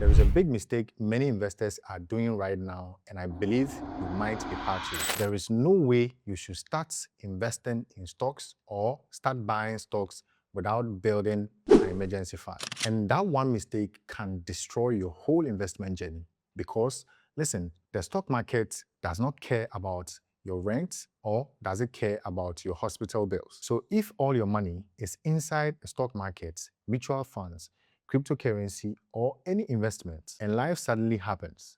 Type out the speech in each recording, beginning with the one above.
There is a big mistake many investors are doing right now, and I believe you might be part of it. There is no way you should start investing in stocks or start buying stocks without building an emergency fund. And that one mistake can destroy your whole investment journey because, listen, the stock market does not care about your rent or does it care about your hospital bills. So if all your money is inside the stock market, mutual funds, cryptocurrency, or any investment, and life suddenly happens,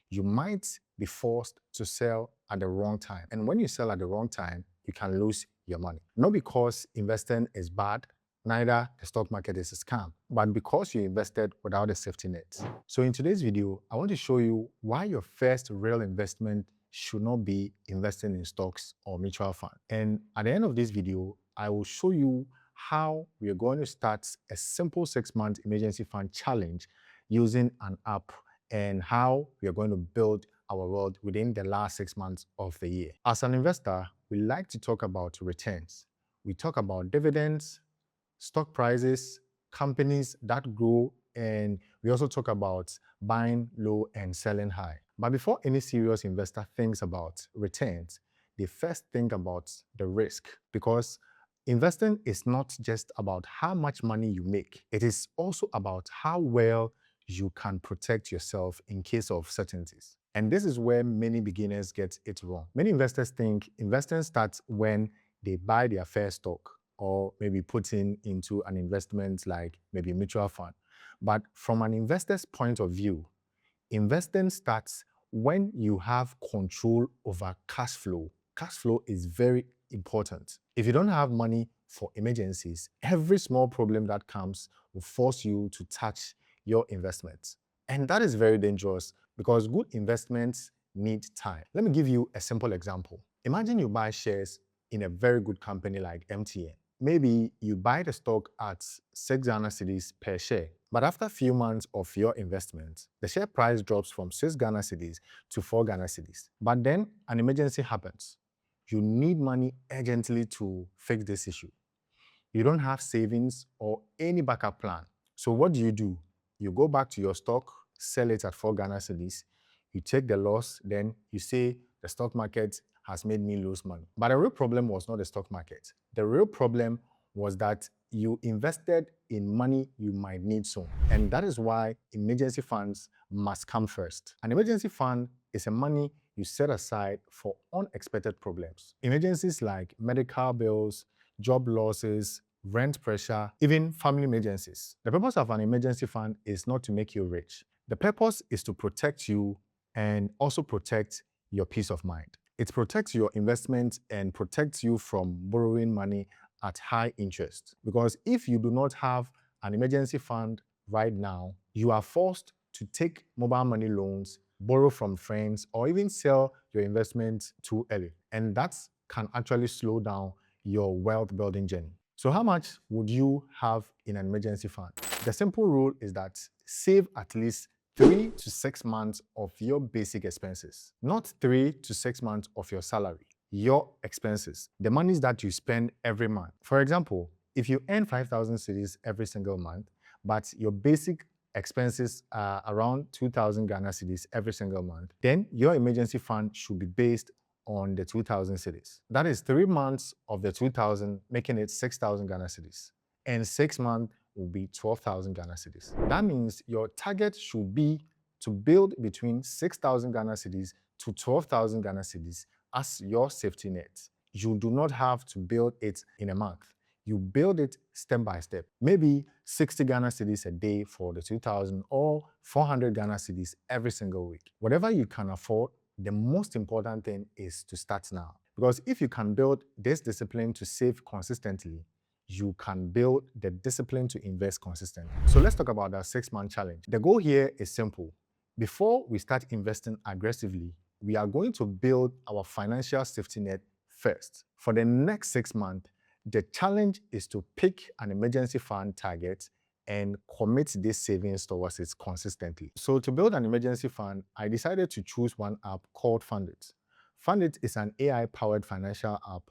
you might be forced to sell at the wrong time. And when you sell at the wrong time, you can lose your money. Not because investing is bad, neither the stock market is a scam, but because you invested without a safety net. So in today's video, I want to show you why your first real investment should not be investing in stocks or mutual fund. And at the end of this video, I will show you how we are going to start a simple 6-month emergency fund challenge using an app and how we are going to build our wealth within the last 6 months of the year. As an investor, we like to talk about returns. We talk about dividends, stock prices, companies that grow, and we also talk about buying low and selling high. But before any serious investor thinks about returns, they first think about the risk, because investing is not just about how much money you make. It is also about how well you can protect yourself in case of certainties. And this is where many beginners get it wrong. Many investors think investing starts when they buy their first stock or maybe putting into an investment like maybe a mutual fund. But from an investor's point of view, investing starts when you have control over cash flow. Cash flow is very important. If you don't have money for emergencies, every small problem that comes will force you to touch your investments. And that is very dangerous because good investments need time. Let me give you a simple example. Imagine you buy shares in a very good company like MTN. Maybe you buy the stock at 6 Ghana cedis per share, but after a few months of your investment, the share price drops from 6 Ghana cedis to 4 Ghana cedis. But then an emergency happens. You need money urgently to fix this issue. You don't have savings or any backup plan. So what do? You go back to your stock, sell it at 4 Ghana cedis, you take the loss, then you say the stock market has made me lose money. But the real problem was not the stock market. The real problem was that you invested in money you might need soon. And that is why emergency funds must come first. An emergency fund is a money you set aside for unexpected problems. Emergencies like medical bills, job losses, rent pressure, even family emergencies. The purpose of an emergency fund is not to make you rich. The purpose is to protect you and also protect your peace of mind. It protects your investment and protects you from borrowing money at high interest. Because if you do not have an emergency fund right now, you are forced to take mobile money loans, borrow from friends, or even sell your investments too early. And that can actually slow down your wealth building journey. So how much would you have in an emergency fund? The simple rule is that save at least 3 to 6 months of your basic expenses, not 3 to 6 months of your salary. Your expenses, the monies that you spend every month. For example, if you earn 5,000 cedis every single month, but your basic expenses are around 2,000 Ghana cedis every single month, then your emergency fund should be based on the 2,000 cedis. That is 3 months of the 2,000, making it 6,000 Ghana cedis. And 6 months will be 12,000 Ghana cedis. That means your target should be to build between 6,000 Ghana cedis to 12,000 Ghana cedis as your safety net. You do not have to build it in a month. You build it step by step. Maybe 60 Ghana cedis a day for the 2,000 or 400 Ghana cedis every single week. Whatever you can afford, the most important thing is to start now. Because if you can build this discipline to save consistently, you can build the discipline to invest consistently. So let's talk about that 6-month challenge. The goal here is simple. Before we start investing aggressively, we are going to build our financial safety net first. For the next 6 months, the challenge is to pick an emergency fund target and commit these savings towards it consistently. So to build an emergency fund, I decided to choose one app called Fundit. Fundit is an AI-powered financial app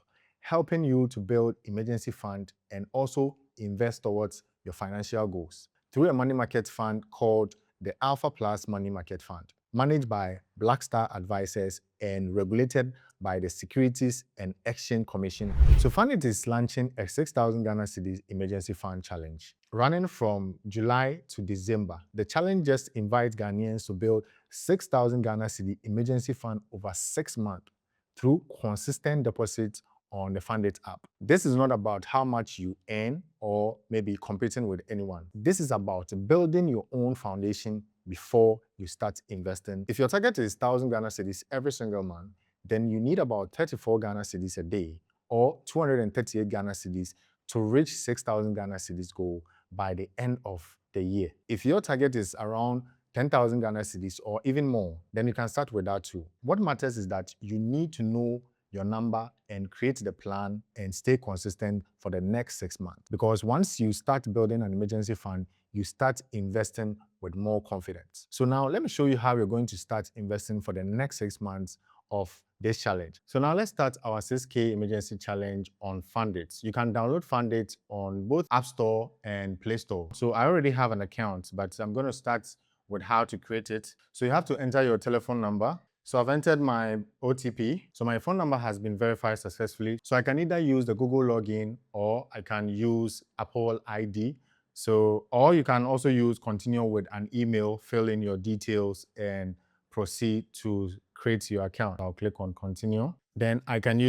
helping you to build emergency fund and also invest towards your financial goals. Through a money market fund called the Alpha Plus Money Market Fund, managed by Blackstar Advisors and regulated by the Securities and Exchange Commission. So Fundit is launching a 6,000 Ghana cedis emergency fund challenge. Running from July to December, the challenge just invites Ghanaians to build 6,000 Ghana cedi emergency fund over 6 months through consistent deposits on the Fundit app. This is not about how much you earn or maybe competing with anyone. This is about building your own foundation before you start investing. If your target is 1,000 Ghana cedis every single month, then you need about 34 Ghana cedis a day or 238 Ghana cedis to reach 6,000 Ghana cedis goal by the end of the year. If your target is around 10,000 Ghana cedis or even more, then you can start with that too. What matters is that you need to know your number and create the plan and stay consistent for the next 6 months. Because once you start building an emergency fund, you start investing with more confidence. So now let me show you how you're going to start investing for the next 6 months of this challenge. So now let's start our 6K emergency challenge on Fundit. You can download Fundit on both App Store and Play Store. So I already have an account, but I'm going to start with how to create it. So you have to enter your telephone number. So I've entered my OTP. So my phone number has been verified successfully. So I can either use the Google login or I can use Apple ID. So, or you can also use continue with an email, fill in your details and proceed to create your account. I'll click on continue. Then I can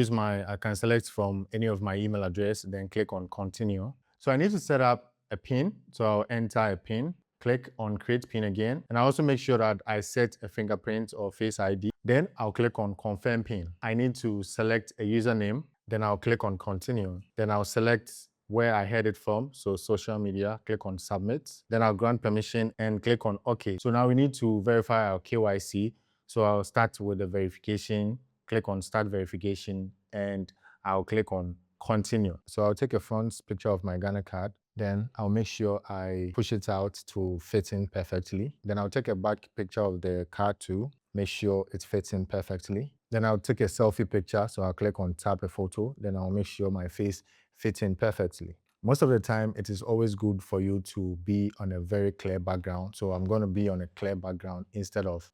select from any of my email address, then click on continue. So I need to set up a PIN. So I'll enter a PIN. Click on create PIN again. And I also make sure that I set a fingerprint or face ID. Then I'll click on confirm PIN. I need to select a username. Then I'll click on continue. Then I'll select where I heard it from, so social media, click on submit. Then I'll grant permission and click on OK. So now we need to verify our KYC. So I'll start with the verification, click on start verification, and I'll click on continue. So I'll take a front picture of my Ghana card. Then I'll make sure I push it out to fit in perfectly. Then I'll take a back picture of the card too, make sure it fits in perfectly. Then I'll take a selfie picture, so I'll click on tap a photo. Then I'll make sure my face fits in perfectly. Most of the time, it is always good for you to be on a very clear background. So I'm going to be on a clear background instead of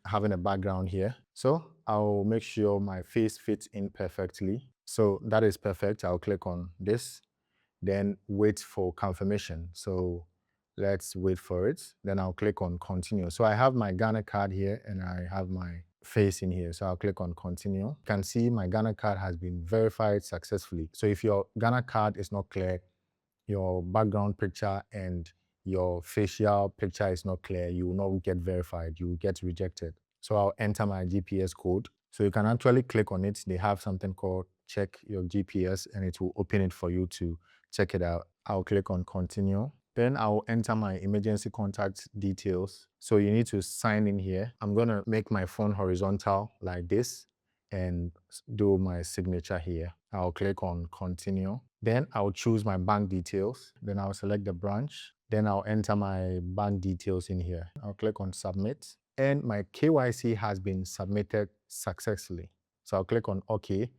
having a background here. So I'll make sure my face fits in perfectly. So that is perfect. I'll click on this, then wait for confirmation. So let's wait for it. Then I'll click on continue. So I have my Ghana card here and I have my face in here. So I'll click on continue. You can see my Ghana card has been verified successfully. So if your Ghana card is not clear, your background picture and your facial picture is not clear, you will not get verified, you will get rejected. So I'll enter my GPS code. So you can actually click on it. They have something called check your GPS and it will open it for you to check it out. I'll click on continue. Then I'll enter my emergency contact details. So you need to sign in here. I'm gonna make my phone horizontal like this and do my signature here. I'll click on continue. Then I'll choose my bank details. Then I'll select the branch. Then I'll enter my bank details in here. I'll click on submit. And my KYC has been submitted successfully. So I'll click on OK.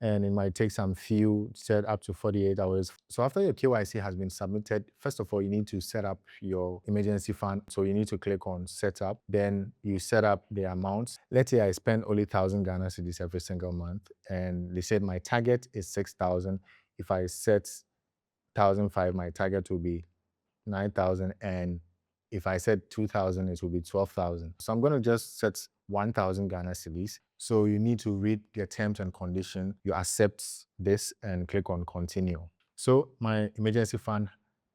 And it might take some few, said up to 48 hours. So after your KYC has been submitted, first of all, you need to set up your emergency fund. So you need to click on setup. Then you set up the amounts. Let's say I spend only 1,000 Ghana cedis every single month. And they said my target is 6,000. If I set 1,005, my target will be 9,000. And if I set 2,000, it will be 12,000. So I'm going to just set 1,000 Ghana cedis. So you need to read the terms and conditions. You accept this and click on continue. So my emergency fund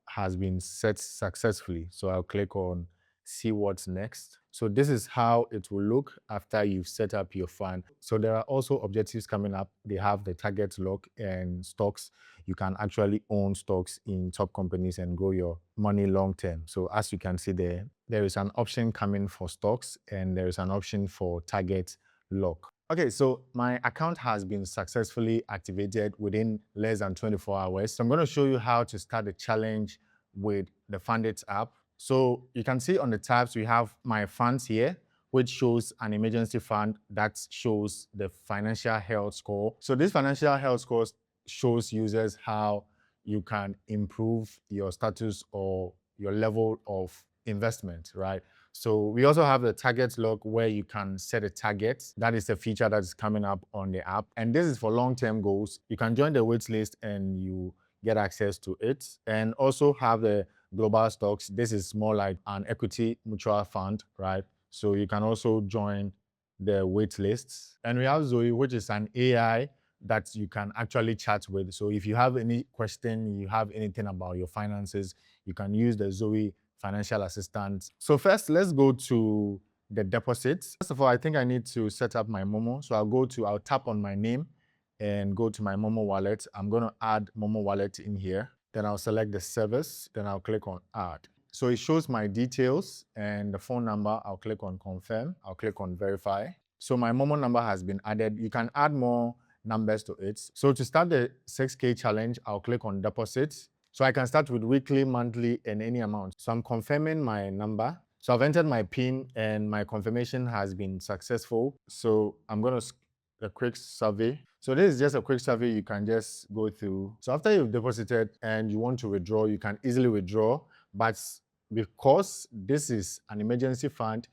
has been set successfully. So I'll click on see what's next. So this is how it will look after you've set up your fund. So there are also objectives coming up. They have the target lock and stocks. You can actually own stocks in top companies and grow your money long term. So as you can see there is an option coming for stocks and there is an option for target lock. Okay, so my account has been successfully activated within less than 24 hours. So I'm going to show you how to start the challenge with the Fundit app. So you can see on the tabs, we have my funds here, which shows an emergency fund that shows the financial health score. So this financial health score shows users how you can improve your status or your level of investment, right? So we also have the target log where you can set a target. That is a feature that is coming up on the app. And this is for long-term goals. You can join the wait list and you get access to it. And also have the global stocks. This is more like an equity mutual fund, right? So you can also join the wait lists. And we have Zoe, which is an AI that you can actually chat with. So if you have any question, you have anything about your finances, you can use the Zoe financial assistant. So first, let's go to the deposits. First of all, I think I need to set up my Momo. So I'll tap on my name and go to my Momo wallet. I'm going to add Momo wallet in here. Then I'll select the service. Then I'll click on add. So it shows my details and the phone number. I'll click on confirm. I'll click on verify. So my Momo number has been added. You can add more numbers to it. So to start the 6K challenge, I'll click on deposits. So I can start with weekly, monthly, and any amount. So I'm confirming my number. So I've entered my PIN and my confirmation has been successful. So I'm going to a quick survey. So this is just a quick survey you can just go through. So after you've deposited and you want to withdraw, you can easily withdraw. But because this is an emergency fund,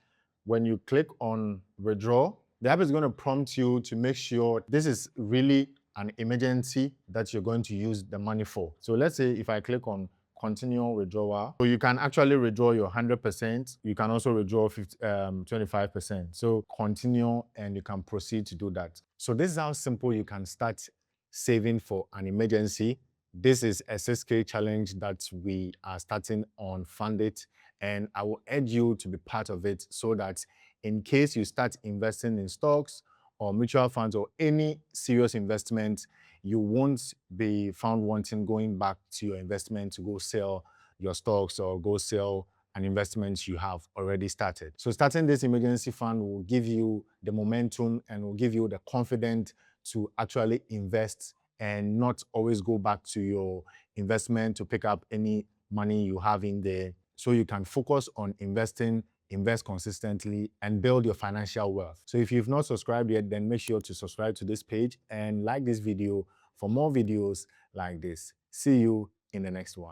when you click on withdraw, the app is going to prompt you to make sure this is really an emergency that you're going to use the money for. So let's say if I click on continue withdrawal, so you can actually withdraw your 100%. You can also withdraw 25%. So continue and you can proceed to do that. So this is how simple you can start saving for an emergency. This is a 6K challenge that we are starting on Fundit, and I will urge you to be part of it so that in case you start investing in stocks or mutual funds or any serious investment, you won't be found wanting going back to your investment to go sell your stocks or go sell an investment you have already started. So starting this emergency fund will give you the momentum and will give you the confidence to actually invest and not always go back to your investment to pick up any money you have in there. So you can focus on investing, invest consistently, and build your financial wealth. So if you've not subscribed yet, then make sure to subscribe to this page and like this video for more videos like this. See you in the next one.